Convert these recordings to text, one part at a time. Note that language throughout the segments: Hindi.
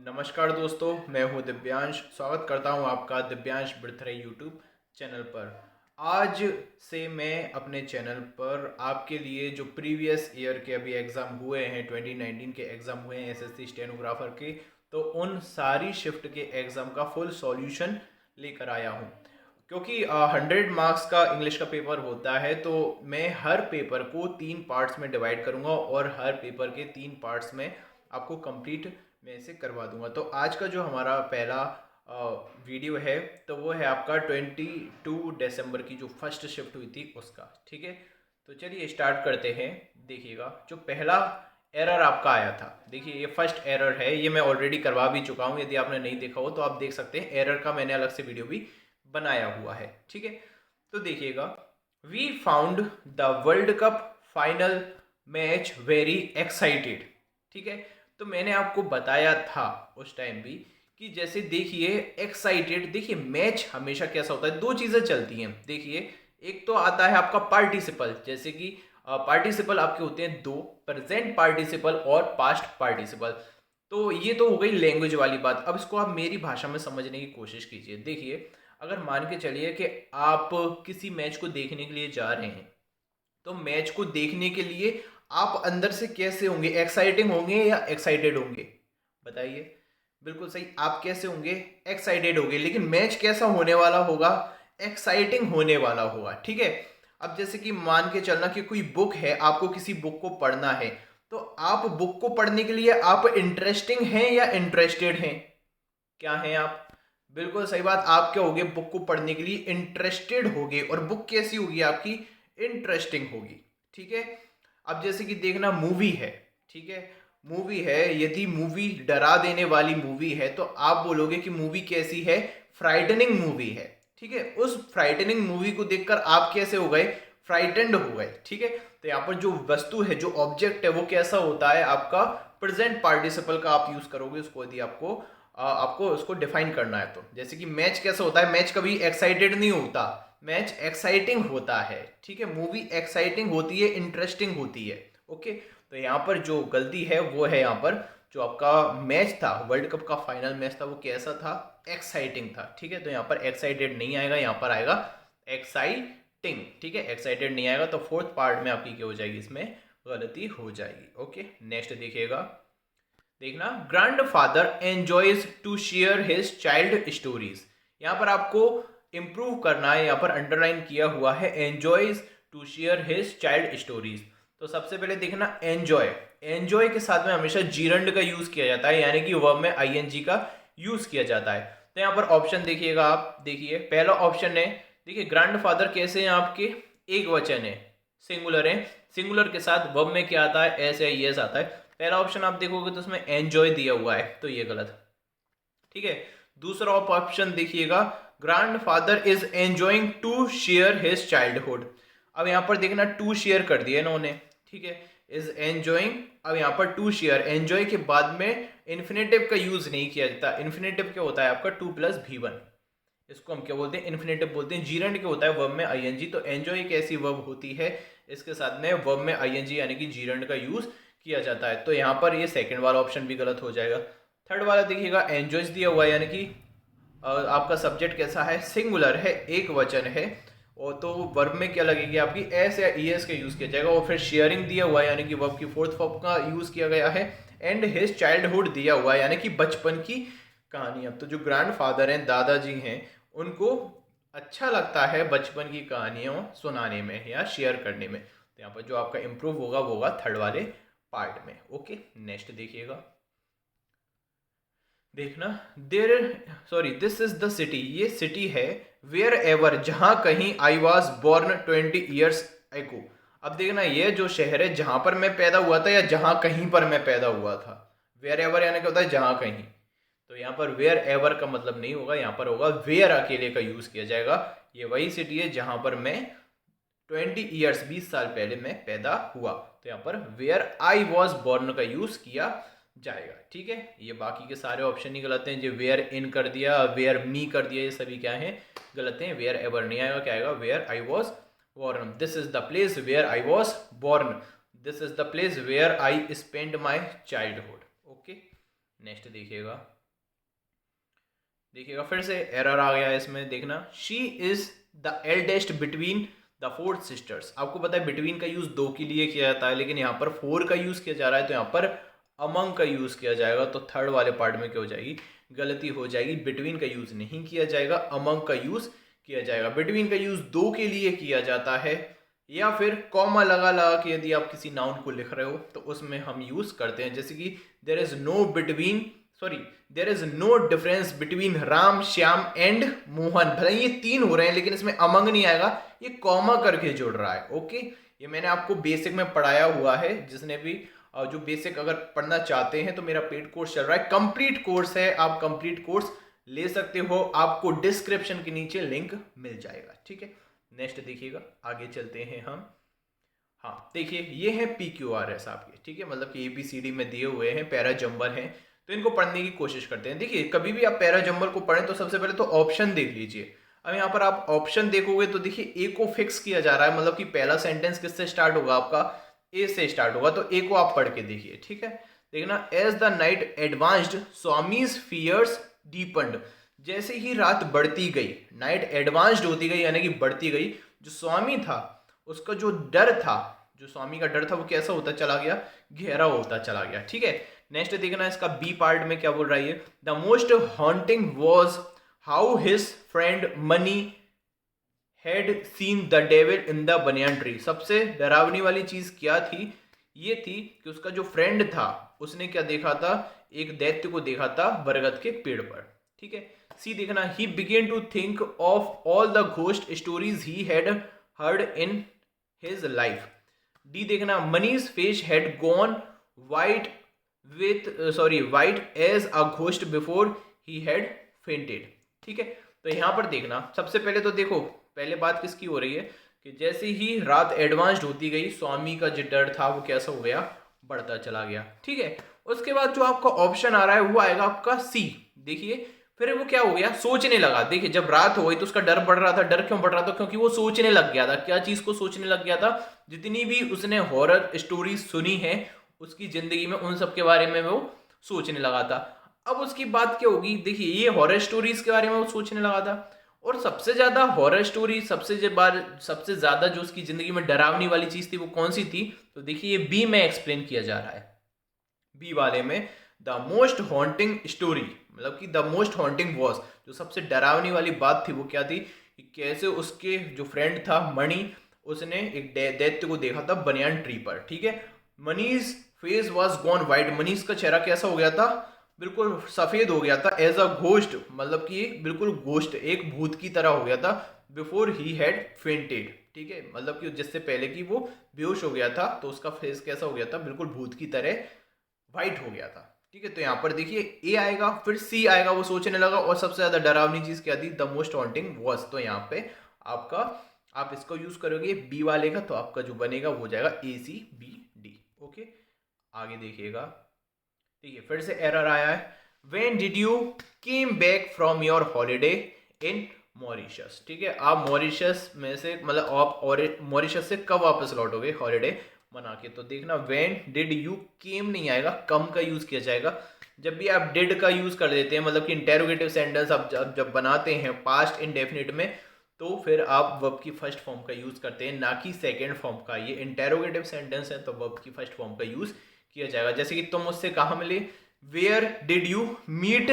नमस्कार दोस्तों, मैं हूं दिव्यांश। स्वागत करता हूं आपका दिव्यांश बर्थडे यूट्यूब चैनल पर। आज से मैं अपने चैनल पर आपके लिए जो प्रीवियस ईयर के अभी एग्ज़ाम हुए हैं, 2019 के एग्ज़ाम हुए हैं एसएससी स्टेनोग्राफर के, तो उन सारी शिफ्ट के एग्ज़ाम का फुल सॉल्यूशन लेकर आया हूं। क्योंकि 100 मार्क्स का इंग्लिश का पेपर होता है, तो मैं हर पेपर को 3 पार्ट्स में डिवाइड करूंगा और हर पेपर के 3 पार्ट्स में आपको कंप्लीट मैं इसे करवा दूंगा। तो आज का जो हमारा पहला वीडियो है, तो वो है आपका 22 दिसंबर की जो फर्स्ट शिफ्ट हुई थी उसका। ठीक है, तो चलिए स्टार्ट करते हैं। देखिएगा, जो पहला एरर आपका आया था, देखिए ये फर्स्ट एरर है, ये मैं ऑलरेडी करवा भी चुका हूँ। यदि आपने नहीं देखा हो तो आप देख सकते हैं, एरर का मैंने अलग से वीडियो भी बनाया हुआ है। ठीक है, तो देखिएगा, we found the world cup final match very excited. ठीक है, तो मैंने आपको बताया था उस टाइम भी कि जैसे देखिए एक्साइटेड, देखिए मैच हमेशा कैसा होता है, दो चीज़ें चलती हैं। देखिए, एक तो आता है आपका पार्टिसिपल, जैसे कि पार्टिसिपल आपके होते हैं दो, प्रेजेंट पार्टिसिपल और पास्ट पार्टिसिपल। तो ये तो हो गई लैंग्वेज वाली बात। अब इसको आप मेरी भाषा में समझने की कोशिश कीजिए। देखिए, अगर मान के चलिए कि आप किसी मैच को देखने के लिए जा रहे हैं, तो मैच को देखने के लिए आप अंदर से कैसे होंगे? एक्साइटिंग होंगे या एक्साइटेड होंगे? बताइए। बिल्कुल सही, आप कैसे होंगे? एक्साइटेड होंगे। लेकिन मैच कैसा होने वाला होगा? एक्साइटिंग होने वाला होगा। ठीक है, अब जैसे कि मान के चलना कि कोई बुक है, आपको किसी बुक को पढ़ना है, तो आप बुक को पढ़ने के लिए आप इंटरेस्टिंग हैं या इंटरेस्टेड हैं? क्या हैं आप? बिल्कुल सही बात, आप क्या होगे? बुक को पढ़ने के लिए इंटरेस्टेड होगे। और बुक कैसी होगी आपकी? इंटरेस्टिंग होगी। ठीक है, अब जैसे कि देखना, मूवी है। ठीक है, मूवी है, यदि मूवी डरा देने वाली मूवी है, तो आप बोलोगे कि मूवी कैसी है? फ्राइटनिंग मूवी है। ठीक है, उस फ्राइटनिंग मूवी को देखकर आप कैसे हो गए? फ्राइटेंड हो गए। ठीक है, तो यहाँ पर जो वस्तु है, जो ऑब्जेक्ट है, वो कैसा होता है आपका? प्रेजेंट पार्टिसिपल का आप यूज करोगे उसको, यदि आपको उसको डिफाइन करना है। तो जैसे कि मैच कैसा होता है? मैच कभी एक्साइटेड नहीं होता, मैच एक्साइटिंग होता है। ठीक है, मूवी एक्साइटिंग होती है, इंटरेस्टिंग होती है। ओके, तो यहाँ पर जो गलती है वो है, यहाँ पर जो आपका मैच था, वर्ल्ड कप का फाइनल मैच था, वो कैसा था? एक्साइटिंग था। ठीक है, तो यहाँ पर एक्साइटेड नहीं आएगा, यहाँ पर आएगा एक्साइटिंग। ठीक है, एक्साइटेड नहीं आएगा, तो फोर्थ पार्ट में आपकी क्या हो जाएगी? इसमें गलती हो जाएगी। ओके, नेक्स्ट देखिएगा। देखना, grandfather enjoys to share his child stories. यहाँ पर आपको इंप्रूव करना है, यहाँ पर अंडरलाइन किया हुआ है, enjoys to share his child stories. तो सबसे पहले देखना, एंजॉय, एंजॉय के साथ में हमेशा जीरंड का यूज किया जाता है, यानी कि वर्ब में आईएनजी का यूज किया जाता है। तो यहाँ पर ऑप्शन देखिएगा आप, देखिए पहला ऑप्शन है, देखिए ग्रैंड फादर कैसे हैं आपके? एक वचन है, सिंगुलर है, सिंगुलर के साथ वर्ब में क्या आता है? एस या ईएस आता है। पहला ऑप्शन आप देखोगे तो उसमें एंजॉय दिया हुआ है, तो ये गलत। ठीक है, दूसरा ऑप्शन देखिएगा, grandfather is enjoying to share his childhood. अब यहां पर देखना, टू शेयर कर दिया इन्होंने। ठीक है, इज एंजॉइंग, अब यहां पर टू शेयर, एंजॉय के बाद में इन्फिनेटिव का यूज नहीं किया जाता। इन्फिनेटिव क्या होता है आपका? टू प्लस V1, इसको हम क्या बोलते हैं? इन्फिनेटिव बोलते हैं। जीरंड क्या होता है? वर्ब में आईएनजी। तो एंजॉय एक ऐसी वर्ब होती है, इसके साथ में वर्ब में आईएनजी यानी कि जीरंड का यूज किया जाता है। तो यहाँ पर ये सेकंड वाला ऑप्शन भी गलत हो जाएगा। थर्ड वाला देखिएगा, एंजॉयज दिया हुआ है, यानी कि आपका सब्जेक्ट कैसा है? सिंगुलर है, एक वचन है, और तो वर्ब में क्या लगेगी आपकी? एस या ईएस का यूज किया जाएगा। और फिर शेयरिंग दिया हुआ है, यानी कि वर्ब की फोर्थ फॉर्म का यूज किया गया है। एंड हिज चाइल्डहुड दिया हुआ है, यानी कि बचपन की कहानियां। तो जो ग्रैंड फादर हैं, दादाजी हैं, उनको अच्छा लगता है बचपन की कहानियों सुनाने में या शेयर करने में। तो यहाँ पर जो आपका इंप्रूव होगा वो होगा थर्ड वाले पार्ट में। ओके, नेक्स्ट देखिएगा। देखना, देर, sorry, this is the city, ये सिटी है, वेयर एवर, जहां कहीं, आई वॉज बोर्न 20 ईयर्स एगो। अब देखना, ये जो शहर है जहां पर मैं पैदा हुआ था या जहां कहीं पर मैं पैदा हुआ था? वेयर एवर यानी क्या होता है? जहां कहीं। तो यहाँ पर वेयर एवर का मतलब नहीं होगा, यहाँ पर होगा वेयर, अकेले का यूज किया जाएगा। ये वही सिटी है जहां पर मैं 20 ईयर्स, 20 साल पहले मैं पैदा हुआ। तो यहाँ पर वेयर आई वॉज बोर्न का यूज किया जाएगा। ठीक है, ये बाकी के सारे ऑप्शन ही गलत हैं। जो वेयर इन कर दिया, वेयर मी कर दिया, ये सभी क्या है? गलत हैं। वेयर एवर नहीं आएगा, क्या आएगा? Where I was born. This is the place where I was born. This is the place where I spend my childhood. Okay, next देखिएगा फिर से एरर आ गया है इसमें, देखना she is the eldest between the four sisters. आपको पता है बिटवीन का यूज दो के लिए किया जाता है, लेकिन यहाँ पर फोर का यूज किया जा रहा है, तो यहाँ पर अमंग का यूज किया जाएगा। तो थर्ड वाले पार्ट में क्या हो जाएगी, गलती हो जाएगी, बिटवीन का यूज नहीं किया जाएगा, अमंग का यूज किया जाएगा। बिटवीन का यूज दो के लिए किया जाता है, या फिर कॉमा लगा लगा के यदि आप किसी नाउन को लिख रहे हो तो उसमें हम यूज करते हैं, जैसे कि there is no between there is no difference between Ram Shyam and Mohan. भले ये तीन हो रहे हैं लेकिन इसमें अमंग नहीं आएगा, ये कॉमा करके जुड़ रहा है। ओके, ये मैंने आपको बेसिक में पढ़ाया हुआ है, जिसने भी जो बेसिक अगर पढ़ना चाहते हैं तो मेरा पेड कोर्स चल रहा है, कंप्लीट कोर्स है, आप कंप्लीट कोर्स ले सकते हो, आपको डिस्क्रिप्शन के नीचे लिंक मिल जाएगा। ठीक है, नेक्स्ट देखिएगा, आगे चलते हैं हम। हाँ देखिए, ये है PQRS आपके, ठीक है, मतलब कि ABCD में दिए हुए हैं, पैरा जंबल हैं, तो इनको पढ़ने की कोशिश करते हैं। देखिए कभी भी आप पैरा जंबल को पढ़ें तो सबसे पहले तो ऑप्शन देख लीजिए। अब यहाँ पर आप ऑप्शन देखोगे तो देखिए ए को फिक्स किया जा रहा है, मतलब कि पहला सेंटेंस किससे स्टार्ट होगा, आपका ए से स्टार्ट होगा, तो ए को आप पढ़ के देखिए। ठीक है, देखना as the night advanced Swami's fears deepened. जैसे ही रात बढ़ती गई, नाइट एडवांस्ड होती गई यानी कि बढ़ती गई, जो स्वामी था उसका जो डर था, जो स्वामी का डर था वो कैसा होता चला गया, गहरा होता चला गया। ठीक है, नेक्स्ट देखना इसका बी पार्ट में क्या बोल रहा है, the most haunting was how his friend money had seen the devil in the banyan tree. सबसे डरावनी वाली चीज क्या थी, ये थी कि उसका जो फ्रेंड था उसने क्या देखा था, एक दैत्य को देखा था बरगद के पेड़ पर। ठीक है, सी देखना, he began to think of all the ghost stories he had heard in his life. D देखना, Mani's face had gone white white as a ghost before he had fainted. ठीक है, तो यहां पर देखना, सबसे पहले तो देखो पहले बात किसकी हो रही है कि जैसे ही रात एडवांस्ड होती गई, स्वामी का जो डर था वो कैसा हो गया, बढ़ता चला गया। ठीक है, उसके बाद जो आपका ऑप्शन आ रहा है वो आएगा आपका सी। देखिए फिर वो क्या हो गया, सोचने लगा। देखिए जब रात हो गई तो उसका डर बढ़ रहा था। डर क्यों बढ़ रहा था, क्योंकि वो सोचने लग गया था। क्या चीज को सोचने लग गया था, जितनी भी उसने हॉरर स्टोरी सुनी है उसकी जिंदगी में, उन सब के बारे में वो सोचने लगा था। अब उसकी बात क्या होगी, देखिए ये हॉरर स्टोरीज के बारे में वो सोचने लगा था, और सबसे ज्यादा हॉरर स्टोरी सबसे ज्यादा जो उसकी जिंदगी में डरावनी वाली चीज थी वो कौन सी थी, तो देखिए ये बी में एक्सप्लेन किया जा रहा है। बी वाले में द मोस्ट हॉन्टिंग स्टोरी, मतलब कि द मोस्ट हॉन्टिंग वॉज, जो सबसे डरावनी वाली बात थी वो क्या थी, कि कैसे उसके जो फ्रेंड था मणि, उसने एक दैत्य को देखा था बनियान ट्री पर। ठीक है, Mani's face was gone white, Manish का चेहरा कैसा हो गया था, बिल्कुल सफेद हो गया था, एज अ घोस्ट, मतलब कि बिल्कुल घोस्ट, एक भूत की तरह हो गया था, बिफोर ही हैड फेंटेड। ठीक है, मतलब कि जिससे पहले कि वो बेहोश हो गया था तो उसका फेस कैसा हो गया था, बिल्कुल भूत की तरह वाइट हो गया था। ठीक है, तो यहाँ पर देखिए ए आएगा, फिर सी आएगा, वो सोचने लगा, और सबसे ज्यादा डरावनी चीज क्या थी, द मोस्ट हॉन्टिंग वॉज। तो यहाँ पे आपका, आप इसको यूज करोगे बी वाले का, तो आपका जो बनेगा वो जाएगा ACBD। ओके, आगे देखिएगा। ठीक है, फिर से एरर आया है, when did you came back from your holiday in Mauritius. ठीक है, आप मॉरिशस में से, मतलब आप और मॉरिशस से कब वापस लौटोगे हॉलीडे मना के, तो देखना व्हेन डिड यू केम नहीं आएगा, कम का यूज किया जाएगा। जब भी आप डिड का यूज कर देते हैं, मतलब कि इंटेरोगेटिव सेंटेंस आप जब बनाते हैं पास्ट इंडेफिनिट में, तो फिर आप वर्ब की फर्स्ट फॉर्म का यूज करते हैं, ना कि सेकेंड फॉर्म का। ये इंटेरोगेटिव सेंटेंस है तो वर्ब की फर्स्ट फॉर्म का यूज किया जाएगा। जैसे कि तुम उससे कहाँ मिले, where did you meet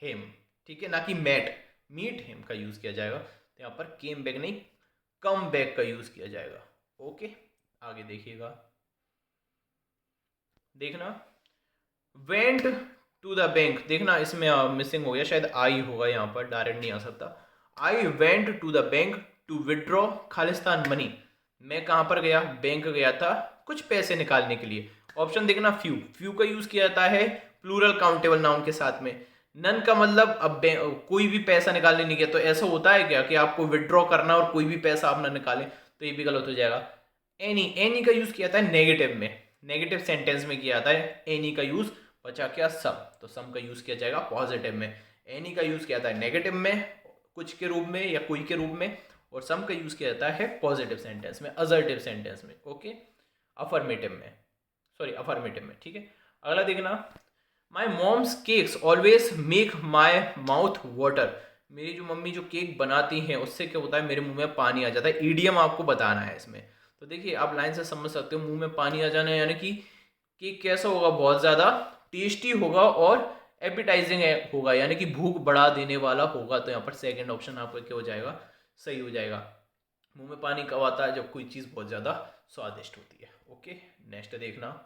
him. ठीक है, ना कि मेट, मीट हिम का यूज किया जाएगा। तो यहाँ पर केम बैक नहीं, कम बैक का यूज किया जाएगा। ओके, आगे देखिएगा, देखना वेंट टू द बैंक। देखना इसमें मिसिंग हो गया, शायद आई होगा, यहाँ पर डायरेक्ट नहीं आ सकता। I went to the bank to withdraw Khalistan money. मैं कहाँ पर गया, बैंक गया था कुछ पैसे निकालने के लिए। ऑप्शन देखना, फ्यू, फ्यू का यूज किया जाता है प्लूरल काउंटेबल नाउन के साथ में। नन का मतलब अब कोई भी पैसा निकालने नहीं गया, तो ऐसा होता है क्या कि आपको विड्रॉ करना और कोई भी पैसा आप ना निकालें, तो ये भी गलत हो जाएगा। एनी, एनी का यूज किया था नेगेटिव में, नेगेटिव सेंटेंस में किया था एनी का यूज, बचा क्या सम, तो सम का यूज किया जाएगा पॉजिटिव में। एनी का यूज किया था नेगेटिव में कुछ के रूप में या कोई के रूप में, और सम का यूज किया जाता है पॉजिटिव सेंटेंस में, असर्टिव सेंटेंस में। ओके, अफर्मेटिव में, सॉरी अफर्मेटिव में। ठीक है, अगला देखना, my mom's cakes always make my mouth water. मेरी जो मम्मी जो केक बनाती हैं उससे क्या होता है, मेरे मुंह में पानी आ जाता है। ईडियम आपको बताना है इसमें। तो देखिए आप लाइन से समझ सकते हो, मुंह में पानी आ जाना यानी कि केक कैसा होगा, बहुत ज़्यादा टेस्टी होगा और एपिटाइजिंग होगा, यानी कि भूख बढ़ा देने वाला होगा। तो यहाँ पर सेकेंड ऑप्शन आपका क्या हो जाएगा, सही हो जाएगा। मुंह में पानी कब आता है, जब कोई चीज़ बहुत ज़्यादा स्वादिष्ट होती है। ओके, नेक्स्ट देखना।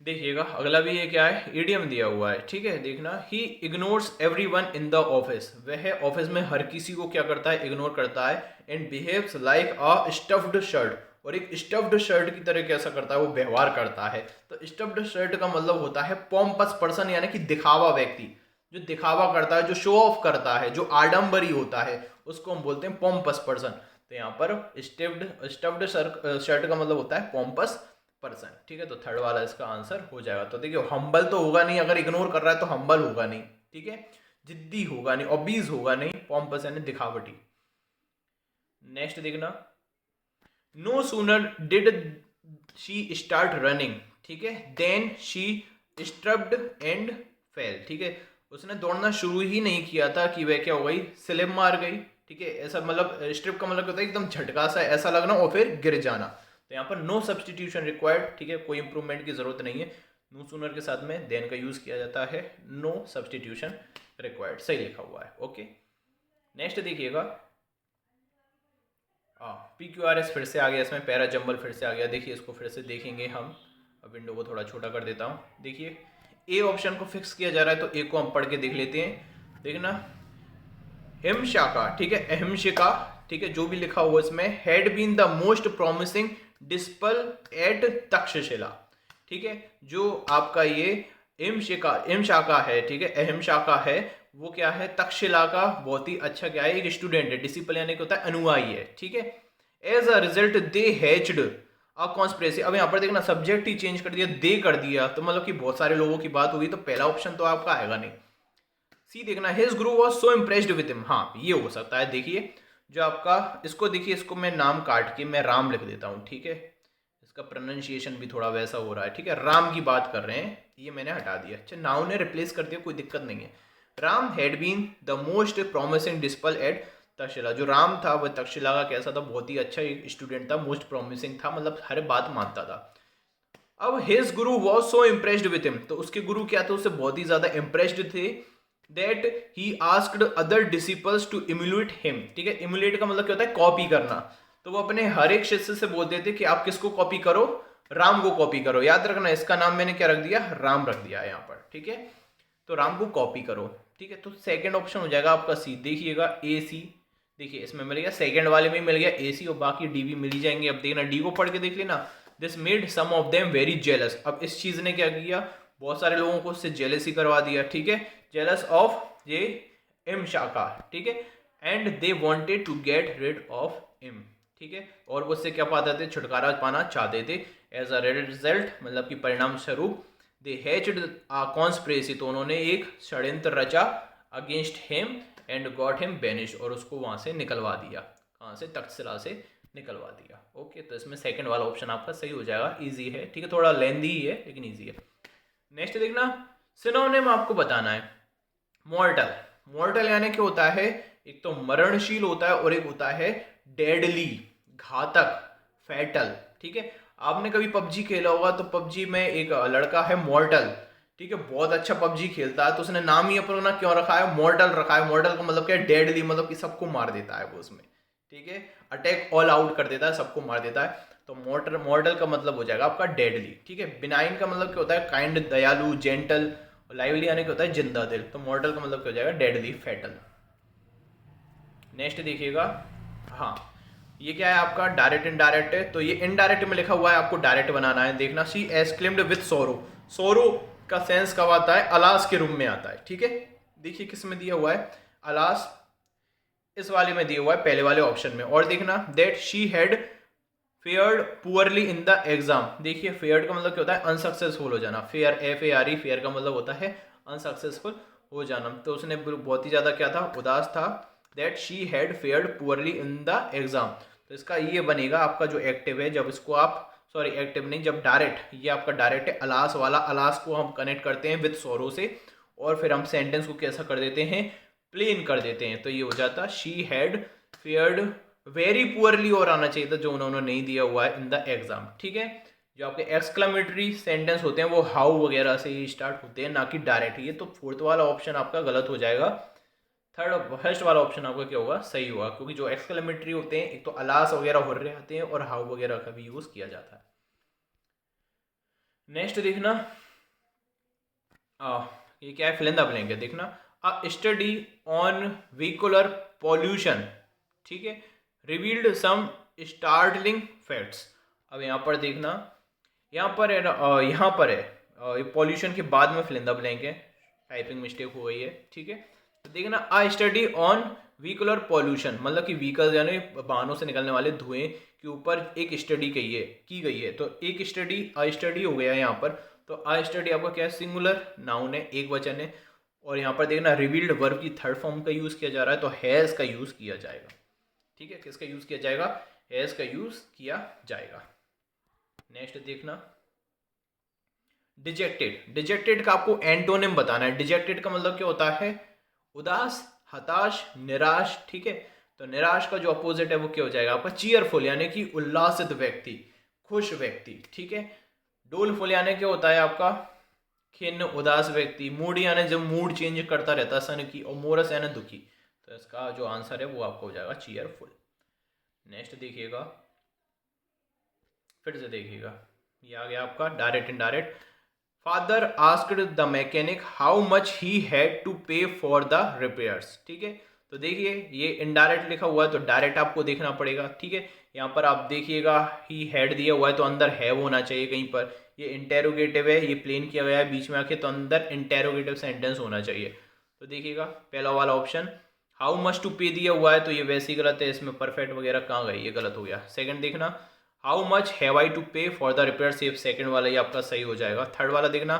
देखिएगा अगला भी ये क्या है, ईडियम दिया हुआ है, ठीक है। देखना, he ignores everyone in the office. वह ऑफिस में हर किसी को क्या करता है, इग्नोर करता है। And behaves like a stuffed shirt, और एक स्टफ्ड शर्ट की तरह कैसा करता है, वो व्यवहार करता है। तो स्टफ्ड शर्ट का मतलब होता है पॉम्पस पर्सन, यानी कि दिखावा व्यक्ति, जो दिखावा करता है, जो शो ऑफ करता है, जो आडम्बरी होता है, उसको हम बोलते हैं पॉम्पस पर्सन। तो यहाँ पर स्टफ्ड शर्ट का मतलब होता है पॉम्पस पर्सन, ठीक है। तो थर्ड वाला इसका आंसर हो जाएगा। तो देखिए हम्बल तो होगा नहीं, अगर इग्नोर कर रहा है तो हम्बल होगा नहीं, ठीक है। जिद्दी होगा नहीं, ओबीज होगा नहीं, पॉम्पस यानी दिखावटी। नेक्स्ट देखना, no sooner did she start running, ठीक है, then she stubbed and fell, ठीक है। उसने दौड़ना शुरू ही नहीं किया था कि वह क्या हो गई, स्लिप मार गई, ठीक है। ऐसा मतलब स्ट्रिप का मतलब होता है एकदम झटका सा ऐसा लगना और फिर गिर जाना। तो यहाँ पर नो सब्सटीट्यूशन रिक्वायर्ड, ठीक है, कोई इंप्रूवमेंट की जरूरत नहीं है। नो सूनर के साथ में देन का यूज किया जाता है, नो सब्सटीट्यूशन रिक्वायर्ड, सही लिखा हुआ है। ओके, नेक्स्ट देखिएगा, PQRS फिर से आ गया, इसमें पैरा जंबल फिर से आ गया। देखिए इसको फिर से देखेंगे हम। अब विंडो को थोड़ा छोटा कर देता हूँ। देखिए ए ऑप्शन को फिक्स किया जा रहा है, तो ए को हम पढ़ के देख लेते हैं। देखना, हिमशाका, ठीक है, अहिमशिका, ठीक है, जो भी लिखा हुआ इसमें, had been the most promising disciple at Takshashila, ठीक है। जो आपका ये हिमशाका है, ठीक है, अहिमशाका है, वो क्या है, तक्षशिला का बहुत ही अच्छा क्या है, एक स्टूडेंट है। डिसिपल यानी क्या होता है, अनुयायी है, ठीक है। As a result they hatched a conspiracy. अब यहाँ पर देखना सब्जेक्ट ही चेंज कर दिया, दे कर दिया, तो मतलब कि बहुत सारे लोगों की बात होगी, तो पहला ऑप्शन तो आपका आएगा नहीं। सी देखना, his Guru was so impressed with him, हाँ ये हो सकता है। देखिए जो आपका, इसको देखिए, इसको मैं नाम काट के मैं राम लिख देता हूँ, ठीक है। इसका प्रोनाउंसिएशन भी थोड़ा वैसा हो रहा है, ठीक है। राम की बात कर रहे हैं, ये मैंने हटा दिया। अच्छा, नाउन ने रिप्लेस कर दिया, कोई दिक्कत नहीं है। Ram had been the most promising disciple at Takshashila. जो राम था वह तक्षशिला का कैसा था, बहुत ही अच्छा एक स्टूडेंट था, मोस्ट प्रॉमिसिंग था, मतलब हर बात मानता था। अब his Guru was so impressed with him, तो उसके गुरु क्या थे, उससे बहुत ही ज्यादा इम्प्रेस्ड थे, that he asked other disciples to emulate him, ठीक है। इम्यूलेट का मतलब क्या होता है, कॉपी करना। तो वो अपने हर एक शिष्य से बोलते थे कि आप किसको कॉपी करो, राम को कॉपी करो। याद रखना इसका नाम मैंने क्या रख दिया, राम रख दिया है यहाँ पर, ठीक है। तो राम को कॉपी करो, ठीक है। तो सेकंड ऑप्शन हो जाएगा आपका सी। देखिएगा ए सी, देखिए इसमें मिल गया, सेकंड वाले में मिल गया ए सी, और बाकी डी भी मिल ही जाएंगे। अब देखना डी को पढ़ के देख लेना, this made some of them very jealous. अब इस चीज ने क्या किया, बहुत सारे लोगों को उससे जेलसी करवा दिया, ठीक है। जेलस ऑफ ये इम शाखा, ठीक है, and they wanted to get rid of him, ठीक है। और वो उससे क्या पाते थे, छुटकारा पाना चाहते थे। एज अ रिजल्ट मतलब कि परिणाम स्वरूप, दे हैच्ड अ कॉन्स्पिरेसी, तो उन्होंने एक षड्यंत्र रचा against him and got him banish, और उसको वहां से निकलवा दिया, कहाँ से, तक्षशिला से निकलवा दिया। ओके, तो इसमें सेकंड वाला ऑप्शन आपका सही हो जाएगा। इजी है, ठीक है, थोड़ा लेंदी ही है लेकिन इजी है। नेक्स्ट देखना, सिनोनिम आपको बताना है। मॉर्टल, मॉर्टल यानी क्या होता है, एक तो मरणशील होता है और एक होता है डेडली, घातक, फैटल, ठीक है। आपने कभी पबजी खेला होगा, तो पबजी में एक लड़का है मॉर्टल, ठीक है, बहुत अच्छा पबजी खेलता है, तो उसने नाम ही अपना क्यों रखा है, मॉर्टल रखा है। मॉर्टल का मतलब क्या है, डेडली, मतलब कि सबको मार देता है वो उसमें, ठीक है, अटैक ऑल आउट कर देता है, सबको मार देता है। तो मॉर्टल का मतलब हो जाएगा आपका डेडली, ठीक है। बिनाइन का मतलब क्या होता है, काइंड, दयालु, जेंटल, लाइवली यानी क्या होता है, जिंदा दिल। तो मॉर्टल का मतलब क्या हो जाएगा, डेडली, फैटल। नेक्स्ट देखिएगा, हाँ ये क्या है आपका, डायरेक्ट इनडायरेक्ट है, तो ये इनडायरेक्ट में लिखा हुआ है, आपको डायरेक्ट बनाना है। देखना, सी एक्सक्लेम्ड विद सोरो, सोरो का सेंस कब आता है, अलास के रूप में आता है, ठीक है। देखिए किस में दिया हुआ है, अलास, इस वाले में दिया हुआ है, पहले वाले ऑप्शन में। और देखना, that she had fared poorly in the exam. देखिए फेयर्ड का मतलब क्या होता है, अनसक्सेसफुल हो जाना, फेयर, FARE, फेयर का मतलब होता है अनसक्सेसफुल हो जाना। तो उसने बहुत ही ज्यादा क्या था, उदास था। That she had fared poorly in the exam, तो इसका ये बनेगा आपका जो एक्टिव है, जब इसको आप सॉरी एक्टिव नहीं, जब डायरेक्ट, ये आपका डायरेक्ट है, अलास वाला, अलास को हम कनेक्ट करते हैं विद सोरो से, और फिर हम सेंटेंस को कैसा कर देते हैं, प्लेन कर देते हैं। तो ये हो जाता शी हैड फेयर्ड वेरी पुअरली, और आना चाहिए था जो उन्होंने नहीं दिया हुआ है इन द एग्जाम। ठीक है, जो आपके एक्सक्लेमेटरी सेंटेंस होते हैं वो हाउ वगैरह से ही स्टार्ट होते हैं, ना कि डायरेक्ट। ये तो फोर्थ वाला ऑप्शन आपका गलत हो जाएगा, फर्स्ट वाला ऑप्शन आपका क्या होगा, सही होगा, क्योंकि जो एक्सक्लेमेटरी होते हैं एक तो अलास वगैरह हो रहे आते हैं और हाउ वगैरह का भी यूज किया जाता है। नेक्स्ट देखना, ये क्या है, फिल इन द ब्लैंक है, देखना, अ स्टडी ऑन व्हीकुलर पॉल्यूशन, ठीक है, रिवील्ड सम स्टार्टलिंग फैक्ट्स। अब यहाँ पर देखना, यहाँ पर है, यहाँ पर है पॉल्यूशन के बाद में फिल इन द ब्लैंक है, टाइपिंग मिस्टेक हो गई है। ठीक है, तो देखना, अ स्टडी ऑन व्हीकुलर पॉल्यूशन, मतलब कि व्हीकल यानी वाहनों से निकलने वाले धुएं के ऊपर एक स्टडी की गई है। तो एक स्टडी, अ स्टडी हो गया यहाँ पर। तो अ स्टडी आपका क्या है, सिंगुलर नाउन है, एक वचन है। और यहाँ पर देखना, रिवील्ड वर्ब की थर्ड फॉर्म का यूज किया जा रहा है, तो हैज का यूज किया जाएगा। ठीक है, किसका यूज किया जाएगा, हैज का यूज किया जाएगा। नेक्स्ट देखना, डिजेक्टेड, डिजेक्टेड का आपको एंटोनिम बताना है। डिजेक्टेड का मतलब क्या होता है, उदास, हताश, निराश। ठीक है, तो निराश का जो अपोजिट है वो क्या हो जाएगा आपका, चीयरफुल, यानी कि उल्लासित व्यक्ति, खुश व्यक्ति। ठीक है, डोलफुल यानी क्या होता है आपका, खिन्न, उदास व्यक्ति। मूड यानी जब मूड चेंज करता रहता है सन की, और मोरस यानी दुखी। तो इसका जो आंसर है वो आपको हो जाएगा चीयरफुल। नेक्स्ट देखिएगा, फिर से देखिएगा, ये आ गया आपका direct indirect. Father asked the mechanic how much he had to pay for the repairs. ठीक है, तो देखिए ये इनडायरेक्ट लिखा हुआ है, तो डायरेक्ट आपको देखना पड़ेगा। ठीक है, यहाँ पर आप देखिएगा ही हैड दिया हुआ है, तो अंदर हैव होना चाहिए कहीं पर। ये इंटेरोगेटिव है, ये प्लेन किया गया है बीच में आके, तो अंदर इंटेरोगेटिव सेंटेंस होना चाहिए। तो देखिएगा पहला वाला ऑप्शन, हाउ मच टू पे दिया हुआ है, तो ये वैसे ही गलत है, इसमें परफेक्ट वगैरह कहाँ गई, ये गलत हो गया। सेकंड देखना, how much have I to pay for the repair, safe, second वाला ये आपका सही हो जाएगा। थर्ड वाला देखना,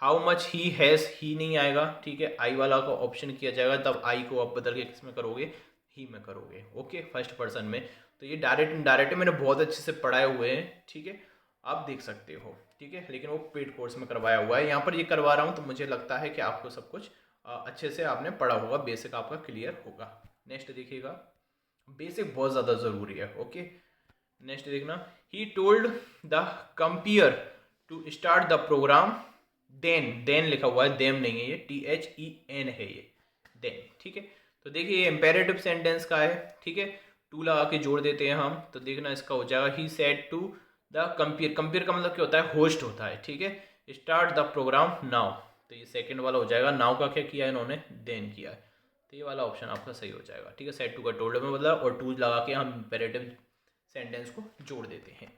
हाउ मच ही हैज़, ही नहीं आएगा। ठीक है, आई वाला का ऑप्शन किया जाएगा, तब आई को आप बदल के किस में करोगे, ही में करोगे। ओके, फर्स्ट पर्सन में। तो ये डायरेक्ट इनडायरेक्ट मैंने बहुत अच्छे से पढ़ाए हुए हैं। ठीक है, आप देख सकते हो। ठीक है, लेकिन वो पेड कोर्स में करवाया हुआ है, यहाँ पर ये करवा रहा हूँ, तो मुझे लगता है कि आपको सब कुछ अच्छे से आपने पढ़ा होगा, बेसिक आपका क्लियर होगा। नेक्स्ट देखिएगा, बेसिक बहुत ज़्यादा ज़रूरी है। ओके, नेक्स्ट देखना, he told the compere to start the programme then, then लिखा हुआ है, देम नहीं है ये, THEN है ये, देन। ठीक है, तो देखिए ये इंपेरेटिव सेंटेंस का है। ठीक है, टू लगा के जोड़ देते हैं हम, तो देखना इसका हो जाएगा, ही सेड टू द कंपियर, कंपियर का मतलब क्या होता है, होस्ट होता है। ठीक है, स्टार्ट द प्रोग्राम नाउ, तो ये सेकंड वाला हो जाएगा। नाउ का क्या किया है इन्होंने, देन किया है, तो ये वाला ऑप्शन आपका सही हो जाएगा। ठीक है, सेड टू का टोल्ड में बदला, और टू लगा के हम इंपेरेटिव सेंटेंस को जोड़ देते हैं।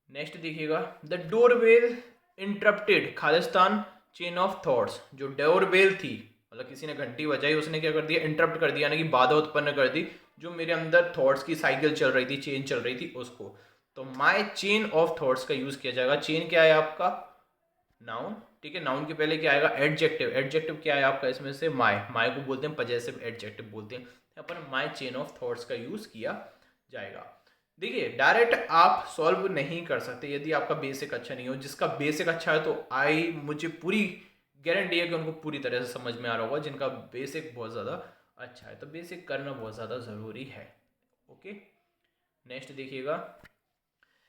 नेक्स्ट देखिएगा, the doorbell interrupted Khalistan chain of thoughts, जो डोरबेल थी, मतलब किसी ने घंटी बजाई, उसने क्या कर दिया, इंटरप्ट कर दिया, यानी कि बाधा उत्पन्न कर दी, जो मेरे अंदर थॉट्स की साइकिल चल रही थी, चेन चल रही थी उसको। तो माई चेन ऑफ थॉट्स का यूज किया जाएगा। चेन क्या है आपका, नाउन। ठीक है, नाउन के पहले क्या आएगा, एडजेक्टिव। एडजेक्टिव क्या है आपका इसमें से, माई, माई को बोलते हैं पजेसिव एडजेक्टिव बोलते हैं। यहाँ पर माई चेन ऑफ थॉट्स का यूज किया जाएगा। देखिए डायरेक्ट आप सॉल्व नहीं कर सकते यदि आपका बेसिक अच्छा नहीं हो। जिसका बेसिक अच्छा है, तो आई मुझे पूरी गारंटी है कि उनको पूरी तरह से समझ में आ रहा होगा। जिनका बेसिक बहुत ज़्यादा अच्छा है, तो बेसिक करना बहुत ज़्यादा ज़रूरी है। ओके, नेक्स्ट देखिएगा,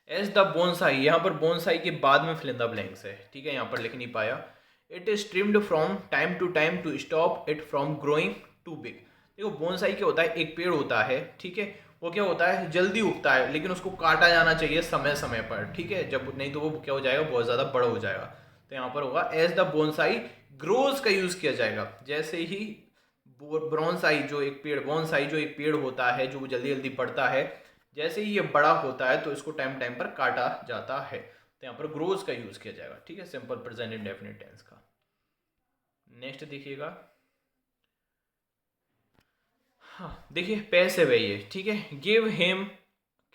एज द बोनसाई, यहाँ पर बोनसाई के बाद में फिल इन द ब्लैंक्स है। ठीक है, यहाँ पर लिख नहीं पाया। It is trimmed from time to time to stop it from growing too big. देखो बोनसाई क्या होता है, एक पेड़ होता है। ठीक है, वो क्या होता है, जल्दी उगता है, लेकिन उसको काटा जाना चाहिए समय समय पर। ठीक है, जब नहीं तो वो क्या हो जाएगा, बहुत ज़्यादा बड़ा हो जाएगा। तो यहाँ पर होगा एज द बोनसाई ग्रोज का यूज़ किया जाएगा। जैसे ही बोनसाई जो एक पेड़, बोनसाई जो एक पेड़ होता है, जो जल्दी जल्दी बढ़ता है, जैसे ही ये बड़ा होता है तो इसको टाइम टाइम पर काटा जाता है। तो यहाँ पर ग्रोज का यूज़ किया जाएगा। ठीक है, सिंपल प्रेजेंट इंडेफिनिट टेंस का। नेक्स्ट देखिएगा, हाँ देखिए पैसिव है ये। ठीक है, give him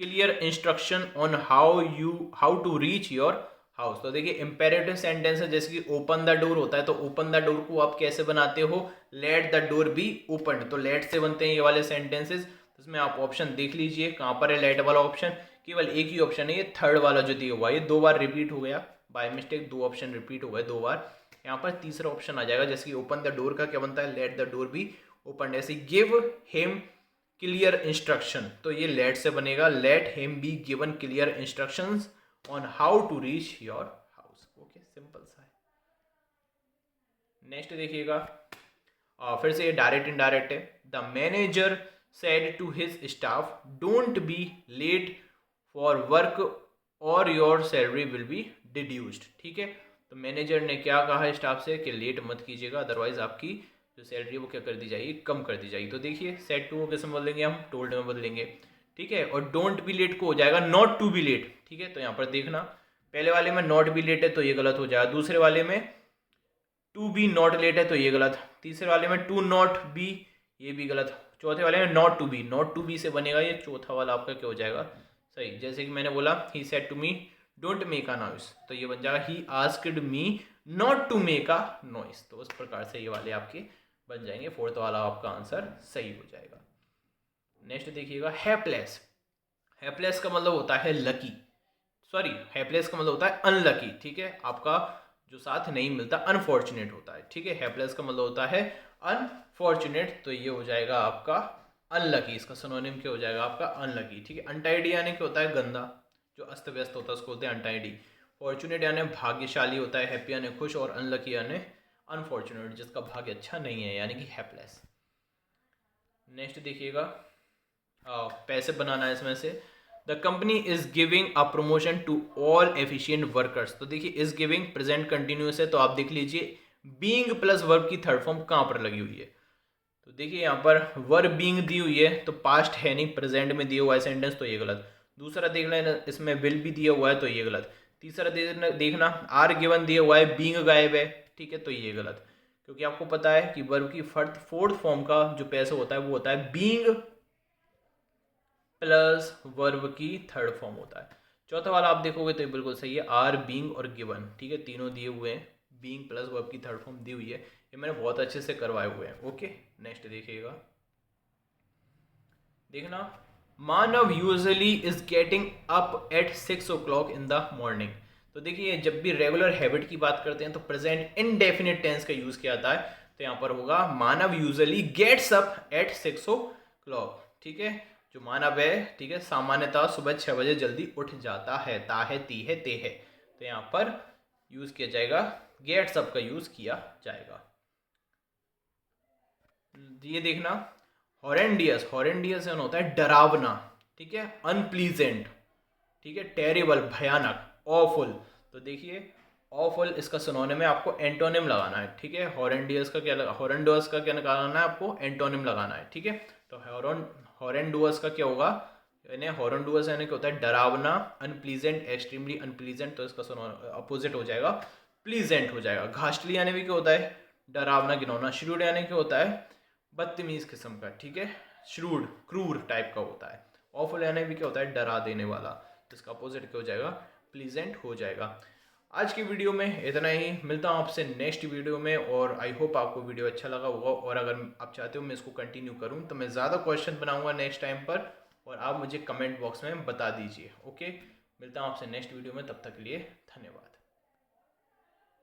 clear instruction on how to reach your house. तो देखिए इंपेरेटिव सेंटेंस है, जैसे कि ओपन द डोर होता है, तो ओपन द डोर को आप कैसे बनाते हो, late the door be open. तो लेट से बनते हैं ये वाले सेंटेंसेस। इसमें आप ऑप्शन देख लीजिए कहाँ पर है लेट वाला ऑप्शन, केवल एक ही ऑप्शन है, ये थर्ड वाला जो दिया हुआ है, ये 2 बार रिपीट हो गया, बाय मिस्टेक 2 ऑप्शन रिपीट हो गए 2 बार। यहाँ पर तीसरा ऑप्शन आ जाएगा, जैसे कि ओपन द डोर का क्या बनता है, let the door be open, ऐसे गिव हिम क्लियर इंस्ट्रक्शन, तो ये लेट से बनेगा, let him be given clear instructions on how to reach your house. Okay, simple सा है। नेक्स्ट देखिएगा, फिर से ये डायरेक्ट इनडायरेक्ट है। The manager said to his staff don't be late for work और your salary will be deduced. ठीक है, तो मैनेजर ने क्या कहा है स्टाफ से कि लेट मत कीजिएगा, अदरवाइज आपकी जो सैलरी है वो क्या कर दी जाएगी, कम कर दी जाएगी। तो देखिए सेड टू को कैसे बदलेंगे हम, टोल्ड में बदलेंगे। ठीक है, और डोंट बी लेट को हो जाएगा नॉट टू बी लेट। ठीक है, तो यहाँ पर देखना, पहले वाले में नॉट बी लेट है तो ये गलत हो जाएगा, दूसरे वाले में टू बी नॉट लेट है तो ये गलत, तीसरे वाले में टू नॉट बी ये भी गलत, चौथे वाले में नॉट टू बी से बनेगा ये चौथा वाला आपका क्या हो जाएगा, सही। जैसे कि मैंने बोला he said to me don't make a noise, तो ये बन जाएगा he asked me not to make a noise. तो उस प्रकार से ये वाले आपके बन जाएंगे, फोर्थ वाला आपका आंसर सही हो जाएगा। नेक्स्ट देखिएगा, हैप्लेस। हैप्लेस का मतलब होता है लकी, सॉरी हैप्लेस का मतलब होता है अनलकी। ठीक है, आपका जो साथ नहीं मिलता अनफॉर्चुनेट होता है। ठीक है, हैप्लेस का मतलब होता है अनफॉर्चुनेट, तो ये हो जाएगा आपका अनलकी, इसका सिनोनिम क्या हो जाएगा आपका अनलकी। ठीक है, अनटाइडी यानी क्या होता है गंदा, जो अस्त व्यस्त होता है उसको बोलते हैं अनटाइडी। फॉर्चुनेट यानी भाग्यशाली होता है, हैप्पी यानी खुश, और अनलकी यानी अनफॉर्चुनेट जिसका भाग्य अच्छा नहीं है, यानी कि हैप्लेस। नेक्स्ट देखिएगा, पैसे बनाना है इसमें से। The company is giving a promotion to all efficient workers, तो देखिए इज गिविंग प्रेजेंट कंटिन्यूस है, तो आप देख लीजिए बीइंग प्लस वर्ब की थर्ड फॉर्म कहाँ पर लगी हुई है। तो देखिए यहाँ पर वर्ब बीइंग दी हुई है तो पास्ट है नहीं, प्रेजेंट में दिया हुआ है सेंटेंस, तो ये गलत। दूसरा देख लेना, इसमें विल भी दिया हुआ है तो ये गलत। तीसरा देखना आर गिवन दिया हुआ है, बीइंग गायब है। ठीक है, तो ये गलत, क्योंकि आपको पता है कि वर्ब की फोर्थ फॉर्म का जो पैसे होता है वो होता है बीइंग प्लस वर्ब की थर्ड फॉर्म होता है। चौथा वाला आप देखोगे तो ये बिल्कुल सही है, आर बीइंग और गिवन। ठीक है, तीनों दिए हुए हैं, बीइंग प्लस वर्ब की थर्ड फॉर्म दी हुई है, ये मैंने बहुत अच्छे से करवाए हुए हैं। ओके, नेक्स्ट देखिएगा, देखना, Manav usually is getting up at 6 o'clock in the morning, तो देखिए जब भी रेगुलर हैबिट की बात करते हैं तो प्रेजेंट इनडेफिनिट टेंस का यूज किया जाता है, तो यहाँ पर होगा Manav usually gets up at 6 o'clock। ठीक है, जो मानव है, ठीक है, सामान्यतः सुबह 6 बजे जल्दी उठ जाता है, ता है ती है ते है, तो यहाँ पर यूज किया जाएगा, गेट्स अप का यूज किया जाएगा। ये देखना, हॉरेंडियस, हॉरेंडियस होता है डरावना। ठीक है, अनप्लीजेंट, ठीक है, टेरिबल भयानक, ऑफुल, तो देखिए ऑफुल इसका सिनोनिम है, आपको एंटोनिम लगाना है। ठीक है, हॉरेंडियस का क्या हॉरेंडोस का क्या निकालना है, आपको एंटोनिम लगाना है। ठीक है, तो हॉरेंडुअस का क्या होगा, यानी हॉरेंडुअस यानी क्या होता है डरावना, अनप्लीजेंट, एक्सट्रीमली अनप्लीजेंट, तो इसका अपोजिट हो जाएगा प्लीजेंट हो जाएगा। घास्टली यानी भी क्या होता है डरावना घिनौना, श्रूड यानी क्या होता है बदतमीज किस्म का। ठीक है, श्रूड क्रूर टाइप का होता है। ऑफुल यानी भी क्या होता है डरा देने वाला, तो इसका अपोजिट क्या हो जाएगा प्लीजेंट हो जाएगा। आज की वीडियो में इतना ही, मिलता हूँ आपसे नेक्स्ट वीडियो में, और आई होप आपको वीडियो अच्छा लगा होगा, और अगर आप चाहते हो मैं इसको कंटिन्यू करूँ तो मैं ज़्यादा क्वेश्चन बनाऊंगा नेक्स्ट टाइम पर, और आप मुझे कमेंट बॉक्स में बता दीजिए। ओके, मिलता हूँ आपसे नेक्स्ट वीडियो में, तब तक के लिए धन्यवाद।